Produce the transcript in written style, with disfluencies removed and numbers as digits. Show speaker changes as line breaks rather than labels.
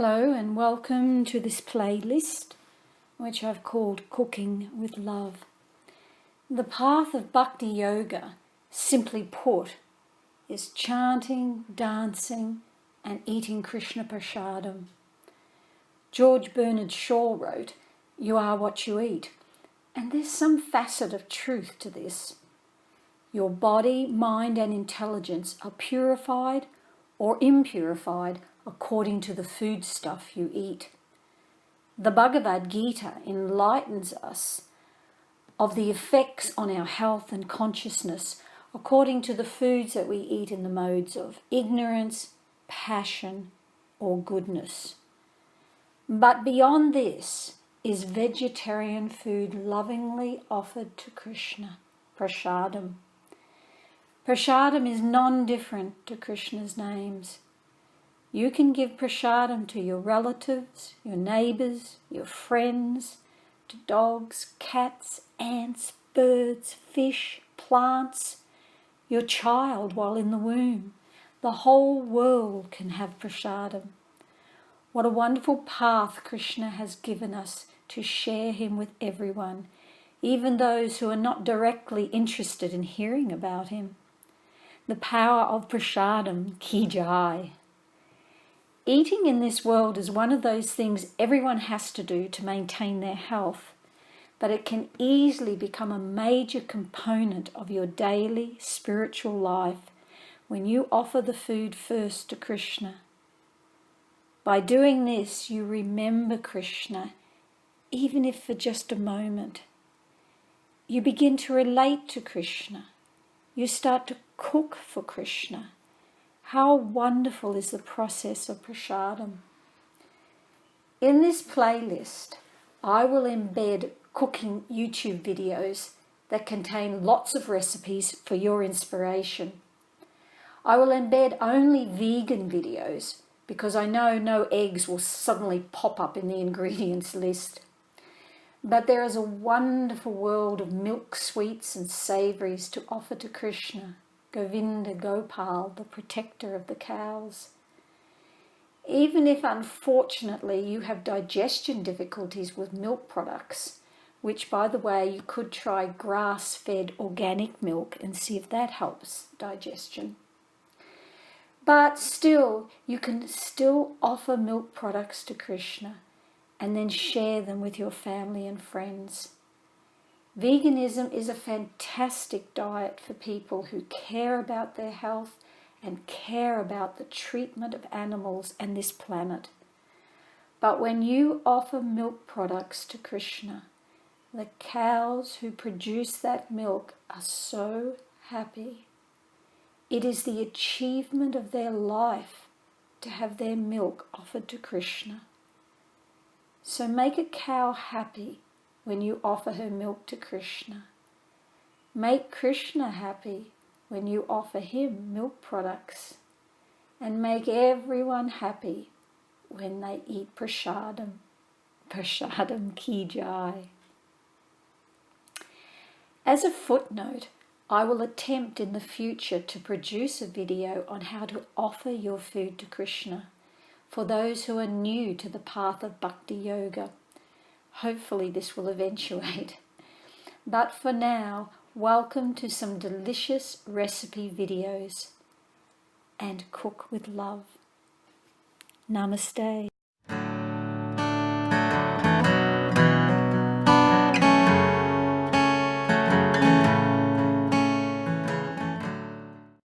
Hello and welcome to this playlist, which I've called Cooking with Love. The path of Bhakti Yoga, simply put, is chanting, dancing and eating Krishna Prasadam. George Bernard Shaw wrote, "You are what you eat," and there's some facet of truth to this. Your body, mind and intelligence are purified or impurified according to the foodstuff you eat. The Bhagavad Gita enlightens us of the effects on our health and consciousness according to the foods that we eat in the modes of ignorance, passion, or goodness. But beyond this is vegetarian food lovingly offered to Krishna, Prasadam. Prasadam is non-different to Krishna's names. You can give prasadam to your relatives, your neighbours, your friends, to dogs, cats, ants, birds, fish, plants, your child while in the womb. The whole world can have prasadam. What a wonderful path Krishna has given us to share him with everyone, even those who are not directly interested in hearing about him. The power of prasadam, ki jai. Eating in this world is one of those things everyone has to do to maintain their health, but it can easily become a major component of your daily spiritual life when you offer the food first to Krishna. By doing this, you remember Krishna, even if for just a moment. You begin to relate to Krishna. You start to cook for Krishna. How wonderful is the process of prasadam. In this playlist, I will embed cooking YouTube videos that contain lots of recipes for your inspiration. I will embed only vegan videos because I know no eggs will suddenly pop up in the ingredients list. But there is a wonderful world of milk sweets and savouries to offer to Krishna, Govinda Gopal, the protector of the cows. Even if unfortunately you have digestion difficulties with milk products, which by the way you could try grass-fed organic milk and see if that helps digestion. But still, you can still offer milk products to Krishna and then share them with your family and friends. Veganism is a fantastic diet for people who care about their health and care about the treatment of animals and this planet. But when you offer milk products to Krishna, the cows who produce that milk are so happy. It is the achievement of their life to have their milk offered to Krishna. So make a cow happy when you offer her milk to Krishna. Make Krishna happy when you offer him milk products. And make everyone happy when they eat prasadam. Prasadam ki jai. As a footnote, I will attempt in the future to produce a video on how to offer your food to Krishna for those who are new to the path of Bhakti Yoga. Hopefully this will eventuate. But for now, welcome to some delicious recipe videos and cook with love. Namaste.